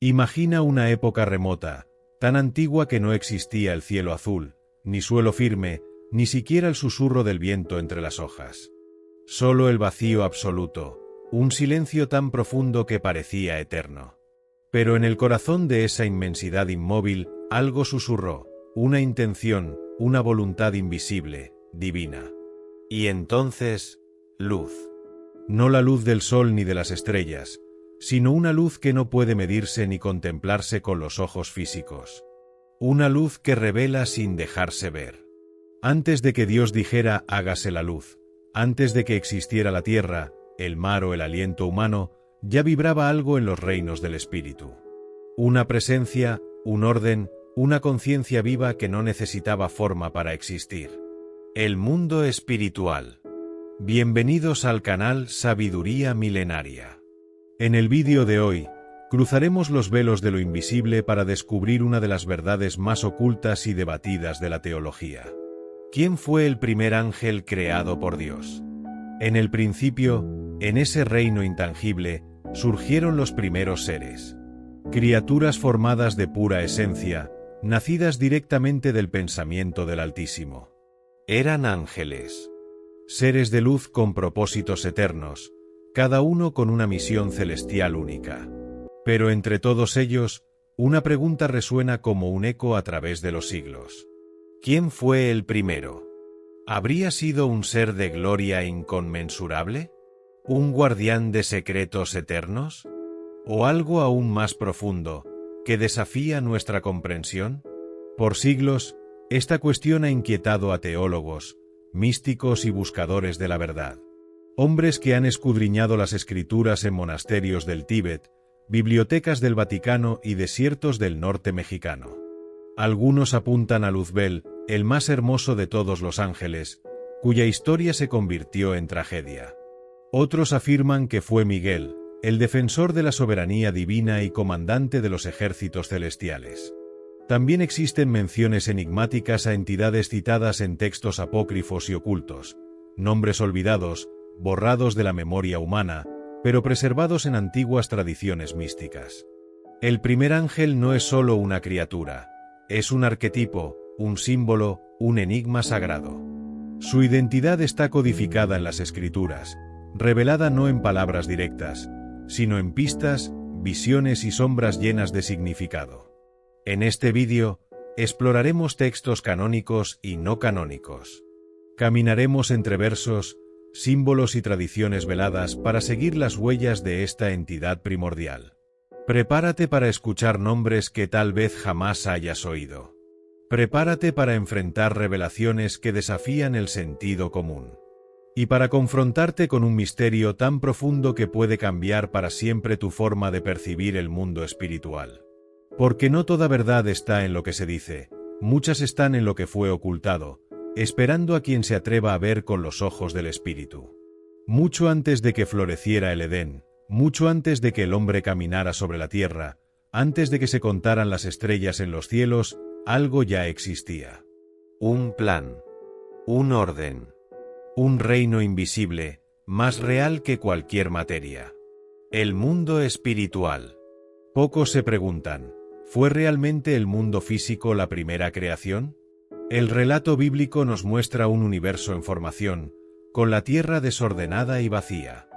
Imagina una época remota, tan antigua que no existía el cielo azul, ni suelo firme, ni siquiera el susurro del viento entre las hojas. Solo el vacío absoluto, un silencio tan profundo que parecía eterno. Pero en el corazón de esa inmensidad inmóvil, algo susurró, una intención, una voluntad invisible, divina. Y entonces, luz. No la luz del sol ni de las estrellas, sino una luz que no puede medirse ni contemplarse con los ojos físicos. Una luz que revela sin dejarse ver. Antes de que Dios dijera hágase la luz, antes de que existiera la tierra, el mar o el aliento humano, ya vibraba algo en los reinos del espíritu. Una presencia, un orden, una conciencia viva que no necesitaba forma para existir. El mundo espiritual. Bienvenidos al canal Sabiduría Milenaria. En el vídeo de hoy, cruzaremos los velos de lo invisible para descubrir una de las verdades más ocultas y debatidas de la teología. ¿Quién fue el primer ángel creado por Dios? En el principio, en ese reino intangible, surgieron los primeros seres. Criaturas formadas de pura esencia, nacidas directamente del pensamiento del Altísimo. Eran ángeles. Seres de luz con propósitos eternos, cada uno con una misión celestial única. Pero entre todos ellos, una pregunta resuena como un eco a través de los siglos. ¿Quién fue el primero? ¿Habría sido un ser de gloria inconmensurable? ¿Un guardián de secretos eternos? ¿O algo aún más profundo, que desafía nuestra comprensión? Por siglos, esta cuestión ha inquietado a teólogos, místicos y buscadores de la verdad. Hombres que han escudriñado las escrituras en monasterios del Tíbet, bibliotecas del Vaticano y desiertos del norte mexicano. Algunos apuntan a Luzbel, el más hermoso de todos los ángeles, cuya historia se convirtió en tragedia. Otros afirman que fue Miguel, el defensor de la soberanía divina y comandante de los ejércitos celestiales. También existen menciones enigmáticas a entidades citadas en textos apócrifos y ocultos, nombres olvidados, borrados de la memoria humana, pero preservados en antiguas tradiciones místicas. El primer ángel no es solo una criatura, es un arquetipo, un símbolo, un enigma sagrado. Su identidad está codificada en las escrituras, revelada no en palabras directas, sino en pistas, visiones y sombras llenas de significado. En este vídeo, exploraremos textos canónicos y no canónicos. Caminaremos entre versos, símbolos y tradiciones veladas para seguir las huellas de esta entidad primordial. Prepárate para escuchar nombres que tal vez jamás hayas oído. Prepárate para enfrentar revelaciones que desafían el sentido común. Y para confrontarte con un misterio tan profundo que puede cambiar para siempre tu forma de percibir el mundo espiritual. Porque no toda verdad está en lo que se dice, muchas están en lo que fue ocultado, esperando a quien se atreva a ver con los ojos del espíritu. Mucho antes de que floreciera el Edén, mucho antes de que el hombre caminara sobre la tierra, antes de que se contaran las estrellas en los cielos, algo ya existía. Un plan, un orden, un reino invisible, más real que cualquier materia. El mundo espiritual. Pocos se preguntan, ¿fue realmente el mundo físico la primera creación? El relato bíblico nos muestra un universo en formación, con la tierra desordenada y vacía.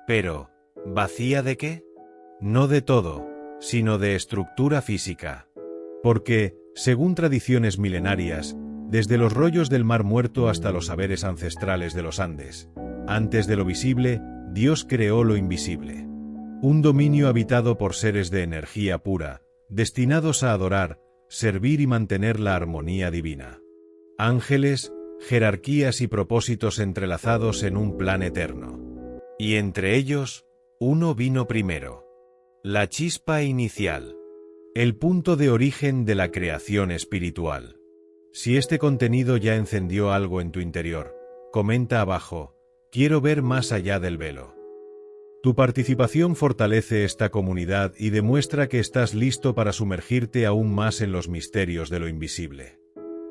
Pero, ¿vacía de qué? No de todo, sino de estructura física. Porque, según tradiciones milenarias, desde los rollos del Mar Muerto hasta los saberes ancestrales de los Andes, antes de lo visible, Dios creó lo invisible. Un dominio habitado por seres de energía pura, destinados a adorar, servir y mantener la armonía divina. Ángeles, jerarquías y propósitos entrelazados en un plan eterno. Y entre ellos, uno vino primero. La chispa inicial. El punto de origen de la creación espiritual. Si este contenido ya encendió algo en tu interior, comenta abajo, quiero ver más allá del velo. Tu participación fortalece esta comunidad y demuestra que estás listo para sumergirte aún más en los misterios de lo invisible.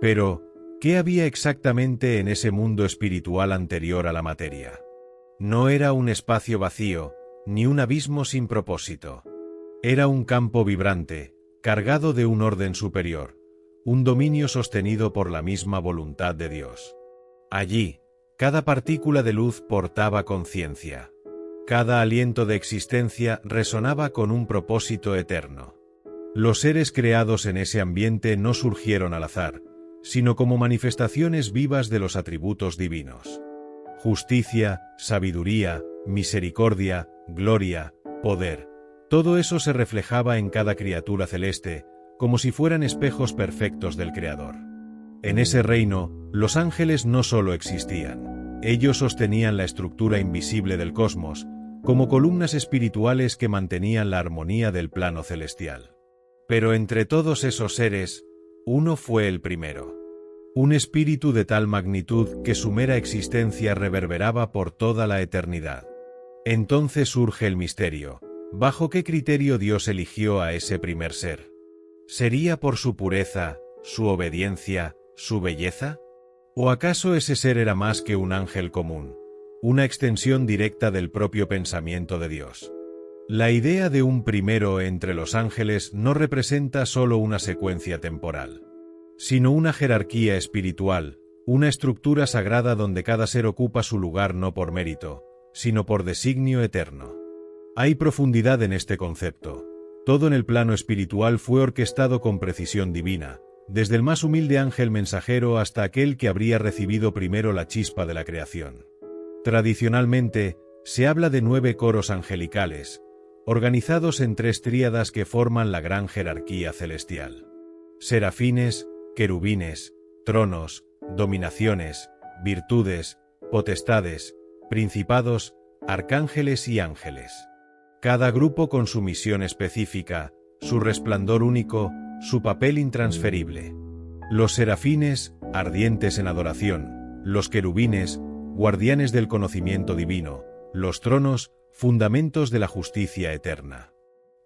Pero, ¿qué había exactamente en ese mundo espiritual anterior a la materia? No era un espacio vacío, ni un abismo sin propósito. Era un campo vibrante, cargado de un orden superior, un dominio sostenido por la misma voluntad de Dios. Allí, cada partícula de luz portaba conciencia. Cada aliento de existencia resonaba con un propósito eterno. Los seres creados en ese ambiente no surgieron al azar, sino como manifestaciones vivas de los atributos divinos. Justicia, sabiduría, misericordia, gloria, poder, todo eso se reflejaba en cada criatura celeste, como si fueran espejos perfectos del Creador. En ese reino, los ángeles no solo existían, ellos sostenían la estructura invisible del cosmos, como columnas espirituales que mantenían la armonía del plano celestial. Pero entre todos esos seres, uno fue el primero. Un espíritu de tal magnitud que su mera existencia reverberaba por toda la eternidad. Entonces surge el misterio. ¿Bajo qué criterio Dios eligió a ese primer ser? ¿Sería por su pureza, su obediencia, su belleza? ¿O acaso ese ser era más que un ángel común, una extensión directa del propio pensamiento de Dios? La idea de un primero entre los ángeles no representa solo una secuencia temporal, sino una jerarquía espiritual, una estructura sagrada donde cada ser ocupa su lugar no por mérito, sino por designio eterno. Hay profundidad en este concepto. Todo en el plano espiritual fue orquestado con precisión divina, desde el más humilde ángel mensajero hasta aquel que habría recibido primero la chispa de la creación. Tradicionalmente, se habla de 9 coros angelicales, organizados en 3 tríadas que forman la gran jerarquía celestial. Serafines, querubines, tronos, dominaciones, virtudes, potestades, principados, arcángeles y ángeles. Cada grupo con su misión específica, su resplandor único, su papel intransferible. Los serafines, ardientes en adoración, los querubines, guardianes del conocimiento divino, los tronos, fundamentos de la justicia eterna.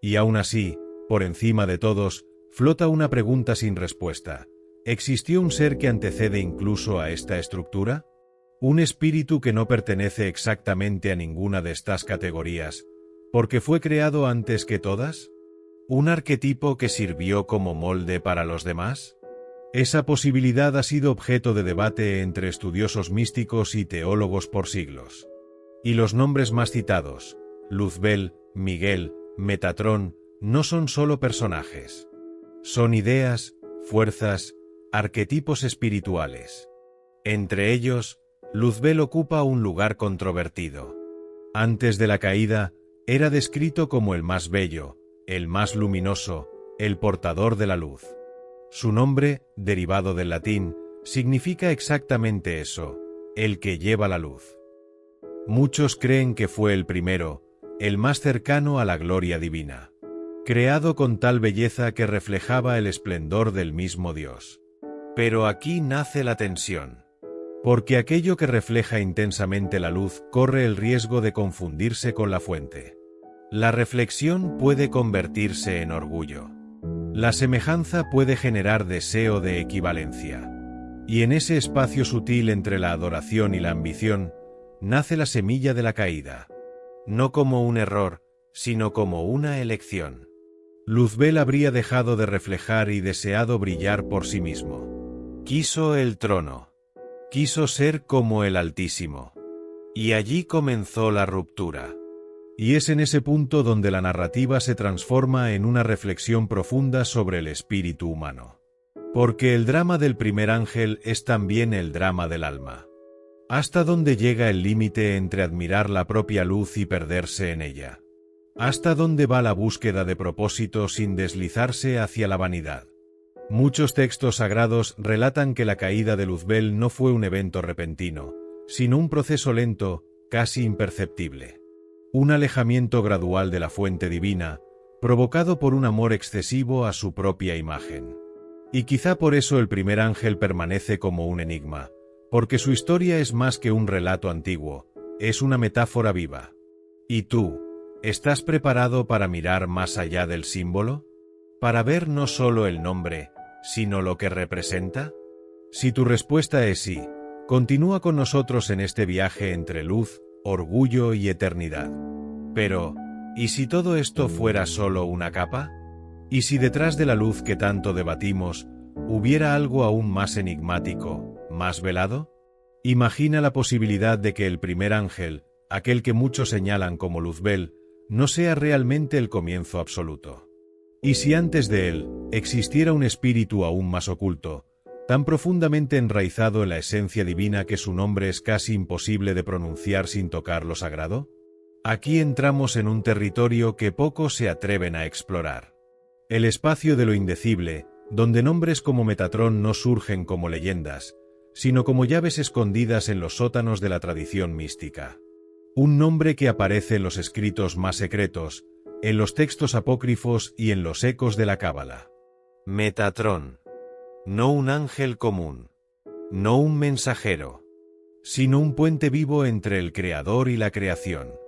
Y aún así, por encima de todos, flota una pregunta sin respuesta. ¿Existió un ser que antecede incluso a esta estructura? ¿Un espíritu que no pertenece exactamente a ninguna de estas categorías, porque fue creado antes que todas? ¿Un arquetipo que sirvió como molde para los demás? Esa posibilidad ha sido objeto de debate entre estudiosos místicos y teólogos por siglos. Y los nombres más citados, Luzbel, Miguel, Metatrón, no son solo personajes. Son ideas, fuerzas, arquetipos espirituales. Entre ellos, Luzbel ocupa un lugar controvertido. Antes de la caída, era descrito como el más bello, el más luminoso, el portador de la luz. Su nombre, derivado del latín, significa exactamente eso, el que lleva la luz. Muchos creen que fue el primero, el más cercano a la gloria divina, creado con tal belleza que reflejaba el esplendor del mismo Dios. Pero aquí nace la tensión, porque aquello que refleja intensamente la luz corre el riesgo de confundirse con la fuente. La reflexión puede convertirse en orgullo. La semejanza puede generar deseo de equivalencia. Y en ese espacio sutil entre la adoración y la ambición, nace la semilla de la caída. No como un error, sino como una elección. Luzbel habría dejado de reflejar y deseado brillar por sí mismo. Quiso el trono. Quiso ser como el Altísimo. Y allí comenzó la ruptura. Y es en ese punto donde la narrativa se transforma en una reflexión profunda sobre el espíritu humano. Porque el drama del primer ángel es también el drama del alma. ¿Hasta dónde llega el límite entre admirar la propia luz y perderse en ella? ¿Hasta dónde va la búsqueda de propósito sin deslizarse hacia la vanidad? Muchos textos sagrados relatan que la caída de Luzbel no fue un evento repentino, sino un proceso lento, casi imperceptible. Un alejamiento gradual de la fuente divina, provocado por un amor excesivo a su propia imagen. Y quizá por eso el primer ángel permanece como un enigma, porque su historia es más que un relato antiguo, es una metáfora viva. ¿Y tú, estás preparado para mirar más allá del símbolo? ¿Para ver no solo el nombre, sino lo que representa? Si tu respuesta es sí, continúa con nosotros en este viaje entre luz, orgullo y eternidad. Pero, ¿Y si todo esto fuera solo una capa? ¿Y si detrás de la luz que tanto debatimos, hubiera algo aún más enigmático, más velado? Imagina la posibilidad de que el primer ángel, aquel que muchos señalan como Luzbel, no sea realmente el comienzo absoluto. ¿Y si antes de él existiera un espíritu aún más oculto, tan profundamente enraizado en la esencia divina que su nombre es casi imposible de pronunciar sin tocar lo sagrado? Aquí entramos en un territorio que pocos se atreven a explorar. El espacio de lo indecible, donde nombres como Metatrón no surgen como leyendas, sino como llaves escondidas en los sótanos de la tradición mística. Un nombre que aparece en los escritos más secretos, en los textos apócrifos y en los ecos de la Cábala. Metatrón. No un ángel común, no un mensajero, sino un puente vivo entre el Creador y la creación.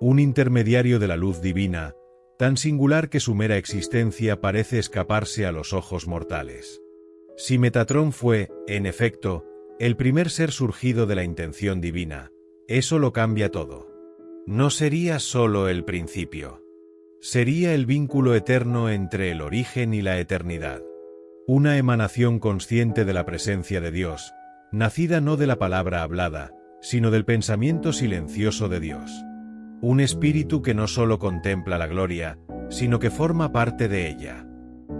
Un intermediario de la luz divina, tan singular que su mera existencia parece escaparse a los ojos mortales. Si Metatrón fue, en efecto, el primer ser surgido de la intención divina, eso lo cambia todo. No sería solo el principio. Sería el vínculo eterno entre el origen y la eternidad. Una emanación consciente de la presencia de Dios, nacida no de la palabra hablada, sino del pensamiento silencioso de Dios. Un espíritu que no solo contempla la gloria, sino que forma parte de ella.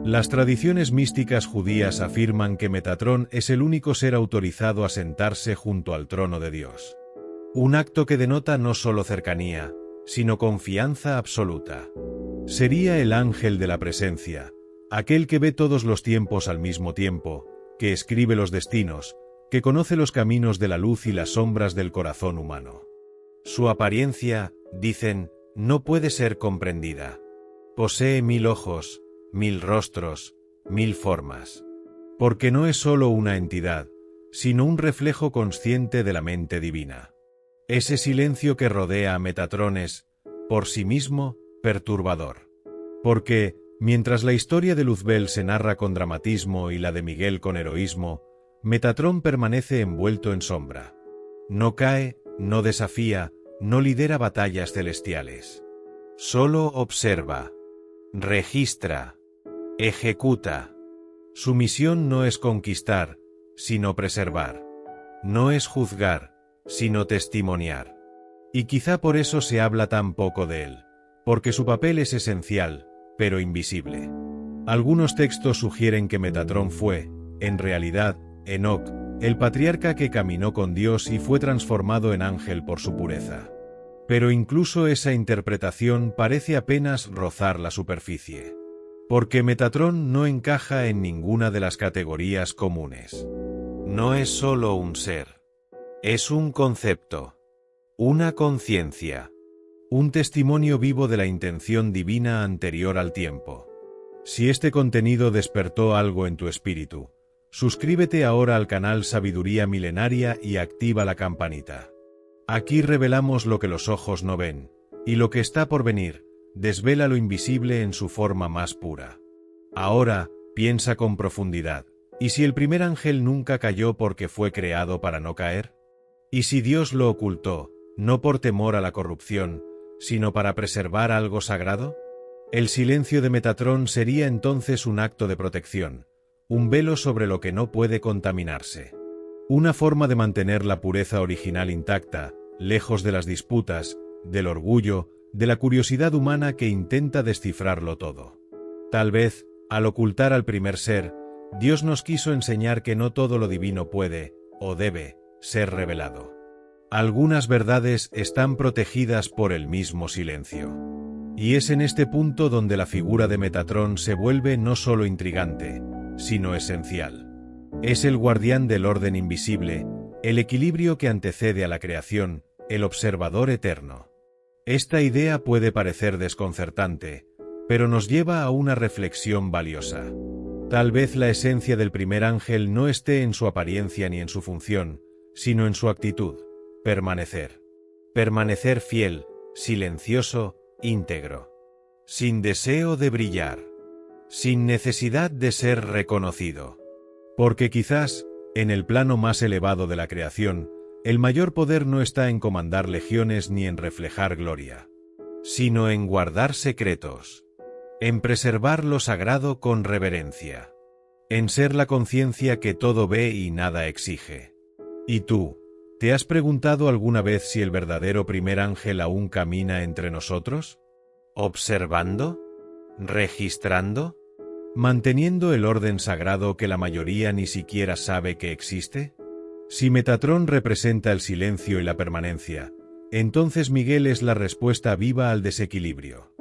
Las tradiciones místicas judías afirman que Metatrón es el único ser autorizado a sentarse junto al trono de Dios. Un acto que denota no solo cercanía, sino confianza absoluta. Sería el ángel de la presencia, aquel que ve todos los tiempos al mismo tiempo, que escribe los destinos, que conoce los caminos de la luz y las sombras del corazón humano. Su apariencia, dicen, no puede ser comprendida. Posee 1000 ojos, 1000 rostros, 1000 formas. Porque no es solo una entidad, sino un reflejo consciente de la mente divina. Ese silencio que rodea a Metatrón es, por sí mismo, perturbador. Porque, mientras la historia de Luzbel se narra con dramatismo y la de Miguel con heroísmo, Metatrón permanece envuelto en sombra. No cae, no desafía, no lidera batallas celestiales. Solo observa, registra, ejecuta. Su misión no es conquistar, sino preservar. No es juzgar, sino testimoniar. Y quizá por eso se habla tan poco de él, porque su papel es esencial, pero invisible. Algunos textos sugieren que Metatrón fue, en realidad, Enoc, el patriarca que caminó con Dios y fue transformado en ángel por su pureza. Pero incluso esa interpretación parece apenas rozar la superficie. Porque Metatrón no encaja en ninguna de las categorías comunes. No es solo un ser. Es un concepto. Una conciencia. Un testimonio vivo de la intención divina anterior al tiempo. Si este contenido despertó algo en tu espíritu, suscríbete ahora al canal Sabiduría Milenaria y activa la campanita. Aquí revelamos lo que los ojos no ven, y lo que está por venir, desvela lo invisible en su forma más pura. Ahora, piensa con profundidad. ¿Y si el primer ángel nunca cayó porque fue creado para no caer? ¿Y si Dios lo ocultó, no por temor a la corrupción, sino para preservar algo sagrado? El silencio de Metatrón sería entonces un acto de protección, un velo sobre lo que no puede contaminarse. Una forma de mantener la pureza original intacta, lejos de las disputas, del orgullo, de la curiosidad humana que intenta descifrarlo todo. Tal vez, al ocultar al primer ser, Dios nos quiso enseñar que no todo lo divino puede, o debe, ser revelado. Algunas verdades están protegidas por el mismo silencio. Y es en este punto donde la figura de Metatrón se vuelve no solo intrigante, sino esencial. Es el guardián del orden invisible, el equilibrio que antecede a la creación, el observador eterno. Esta idea puede parecer desconcertante, pero nos lleva a una reflexión valiosa. Tal vez la esencia del primer ángel no esté en su apariencia ni en su función, sino en su actitud, permanecer. Permanecer fiel, silencioso, íntegro. Sin deseo de brillar. Sin necesidad de ser reconocido. Porque quizás, en el plano más elevado de la creación, el mayor poder no está en comandar legiones ni en reflejar gloria. sino en guardar secretos, en preservar lo sagrado con reverencia, en ser la conciencia que todo ve y nada exige. ¿Y tú, te has preguntado alguna vez si el verdadero primer ángel aún camina entre nosotros? ¿Observando? ¿Registrando? ¿Manteniendo el orden sagrado que la mayoría ni siquiera sabe que existe? Si Metatrón representa el silencio y la permanencia, entonces Miguel es la respuesta viva al desequilibrio.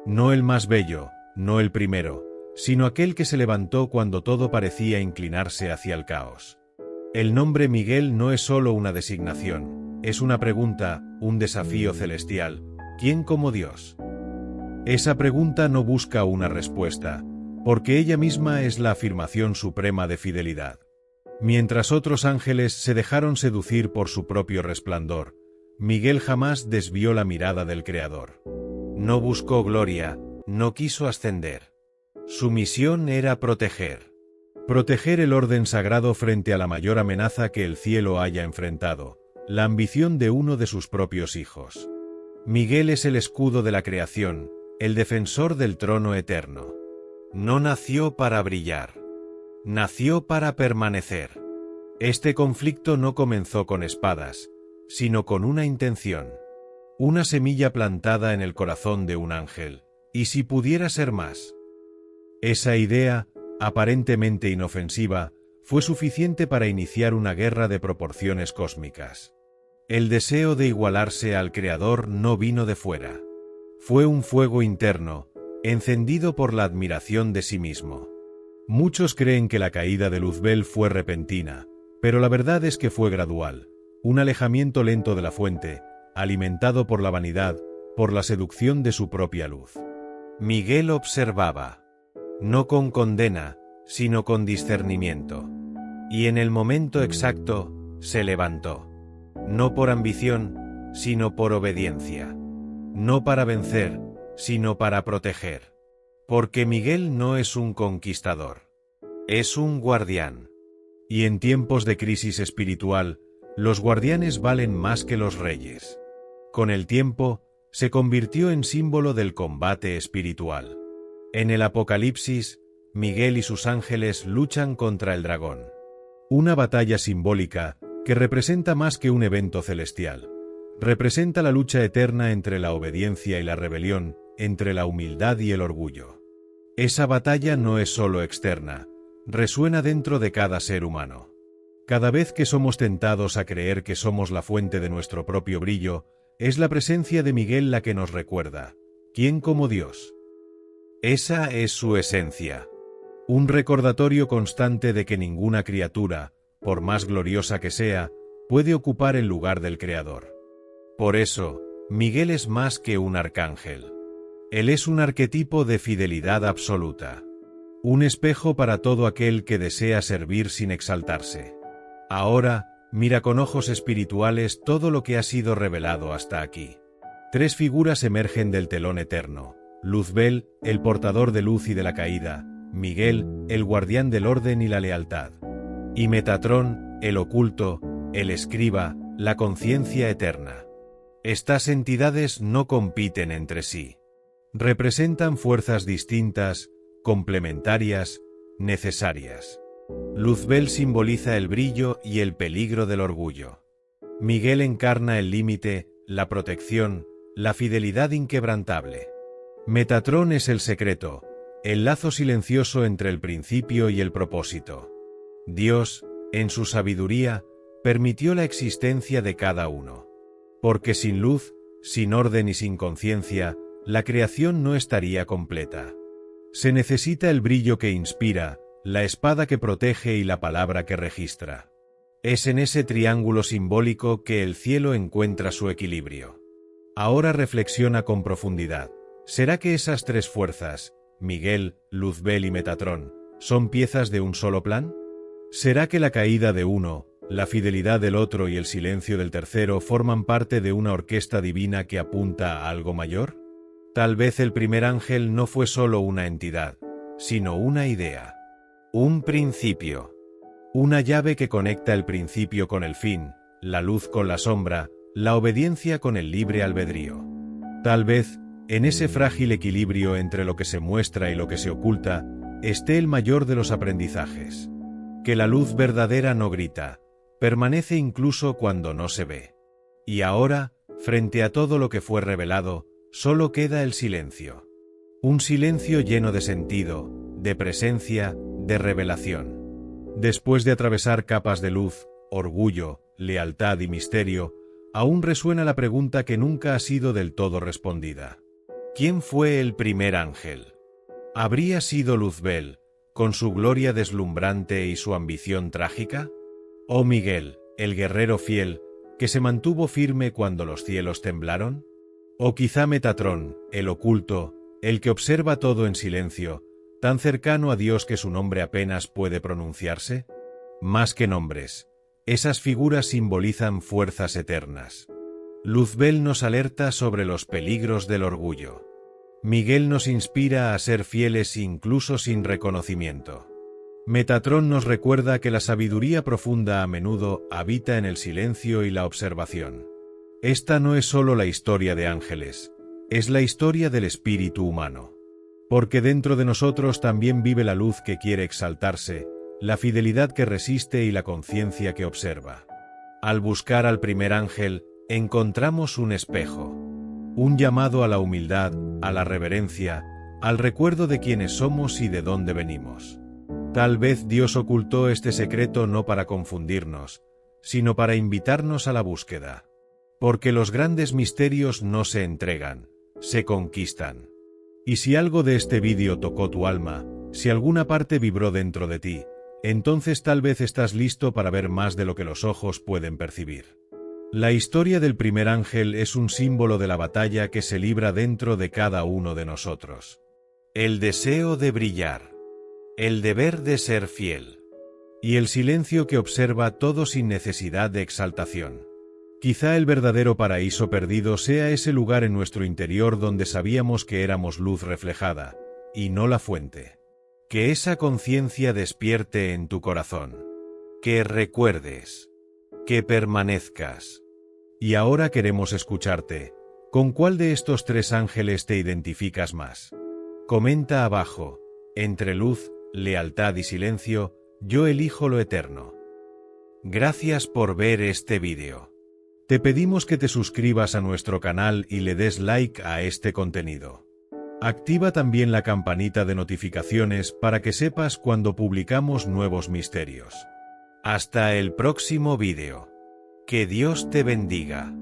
No el más bello, no el primero, sino aquel que se levantó cuando todo parecía inclinarse hacia el caos. El nombre Miguel no es solo una designación, es una pregunta, un desafío celestial. ¿Quién como Dios? Esa pregunta no busca una respuesta, porque ella misma es la afirmación suprema de fidelidad. Mientras otros ángeles se dejaron seducir por su propio resplandor, Miguel jamás desvió la mirada del Creador. No buscó gloria, no quiso ascender. Su misión era proteger. Proteger el orden sagrado frente a la mayor amenaza que el cielo haya enfrentado, la ambición de uno de sus propios hijos. Miguel es el escudo de la creación, el defensor del trono eterno. No nació para brillar. Nació para permanecer. Este conflicto no comenzó con espadas, sino con una intención. Una semilla plantada en el corazón de un ángel. ¿Y si pudiera ser más? Esa idea, aparentemente inofensiva, fue suficiente para iniciar una guerra de proporciones cósmicas. El deseo de igualarse al Creador no vino de fuera. Fue un fuego interno, encendido por la admiración de sí mismo. Muchos creen que la caída de Luzbel fue repentina, pero la verdad es que fue gradual, un alejamiento lento de la fuente, alimentado por la vanidad, por la seducción de su propia luz. Miguel observaba. No con condena, sino con discernimiento. Y en el momento exacto, se levantó. No por ambición, sino por obediencia. No para vencer, sino para proteger. Porque Miguel no es un conquistador. Es un guardián. Y en tiempos de crisis espiritual, los guardianes valen más que los reyes. Con el tiempo, se convirtió en símbolo del combate espiritual. En el Apocalipsis, Miguel y sus ángeles luchan contra el dragón. Una batalla simbólica que representa más que un evento celestial. Representa la lucha eterna entre la obediencia y la rebelión, entre la humildad y el orgullo. Esa batalla no es solo externa, resuena dentro de cada ser humano. Cada vez que somos tentados a creer que somos la fuente de nuestro propio brillo, es la presencia de Miguel la que nos recuerda: ¿quién como Dios? Esa es su esencia. Un recordatorio constante de que ninguna criatura, por más gloriosa que sea, puede ocupar el lugar del Creador. Por eso, Miguel es más que un arcángel. Él es un arquetipo de fidelidad absoluta. Un espejo para todo aquel que desea servir sin exaltarse. Ahora, mira con ojos espirituales todo lo que ha sido revelado hasta aquí. Tres figuras emergen del telón eterno. Luzbel, el portador de luz y de la caída, Miguel, el guardián del orden y la lealtad. Y Metatrón, el oculto, el escriba, la conciencia eterna. Estas entidades no compiten entre sí. Representan fuerzas distintas, complementarias, necesarias. Luzbel simboliza el brillo y el peligro del orgullo. Miguel encarna el límite, la protección, la fidelidad inquebrantable. Metatrón es el secreto, el lazo silencioso entre el principio y el propósito. Dios, en su sabiduría, permitió la existencia de cada uno. Porque sin luz, sin orden y sin conciencia, la creación no estaría completa. Se necesita el brillo que inspira, la espada que protege y la palabra que registra. Es en ese triángulo simbólico que el cielo encuentra su equilibrio. Ahora reflexiona con profundidad. ¿Será que esas tres fuerzas, Miguel, Luzbel y Metatrón, son piezas de un solo plan? ¿Será que la caída de uno, la fidelidad del otro y el silencio del tercero forman parte de una orquesta divina que apunta a algo mayor? Tal vez el primer ángel no fue solo una entidad, sino una idea. Un principio. Una llave que conecta el principio con el fin, la luz con la sombra, la obediencia con el libre albedrío. Tal vez, En ese frágil equilibrio entre lo que se muestra y lo que se oculta, esté el mayor de los aprendizajes. Que la luz verdadera no grita, permanece incluso cuando no se ve. Y ahora, frente a todo lo que fue revelado, solo queda el silencio. Un silencio lleno de sentido, de presencia, de revelación. Después de atravesar capas de luz, orgullo, lealtad y misterio, aún resuena la pregunta que nunca ha sido del todo respondida. ¿Quién fue el primer ángel? ¿Habría sido Luzbel, con su gloria deslumbrante y su ambición trágica? ¿O Miguel, el guerrero fiel, que se mantuvo firme cuando los cielos temblaron? ¿O quizá Metatrón, el oculto, el que observa todo en silencio, tan cercano a Dios que su nombre apenas puede pronunciarse? Más que nombres, esas figuras simbolizan fuerzas eternas. Luzbel nos alerta sobre los peligros del orgullo. Miguel nos inspira a ser fieles incluso sin reconocimiento. Metatrón nos recuerda que la sabiduría profunda a menudo habita en el silencio y la observación. Esta no es solo la historia de ángeles, es la historia del espíritu humano. Porque dentro de nosotros también vive la luz que quiere exaltarse, la fidelidad que resiste y la conciencia que observa. Al buscar al primer ángel, encontramos un espejo. Un llamado a la humildad, a la reverencia, al recuerdo de quiénes somos y de dónde venimos. Tal vez Dios ocultó este secreto no para confundirnos, sino para invitarnos a la búsqueda. Porque los grandes misterios no se entregan, se conquistan. Y si algo de este vídeo tocó tu alma, si alguna parte vibró dentro de ti, entonces tal vez estás listo para ver más de lo que los ojos pueden percibir. La historia del primer ángel es un símbolo de la batalla que se libra dentro de cada uno de nosotros. El deseo de brillar, el deber de ser fiel, y el silencio que observa todo sin necesidad de exaltación. Quizá el verdadero paraíso perdido sea ese lugar en nuestro interior donde sabíamos que éramos luz reflejada, y no la fuente. Que esa conciencia despierte en tu corazón. Que recuerdes. Que permanezcas. Y ahora queremos escucharte. ¿Con cuál de estos tres ángeles te identificas más? Comenta abajo. Entre luz, lealtad y silencio, yo elijo lo eterno. Gracias por ver este vídeo. Te pedimos que te suscribas a nuestro canal y le des like a este contenido. Activa también la campanita de notificaciones para que sepas cuando publicamos nuevos misterios. Hasta el próximo vídeo. Que Dios te bendiga.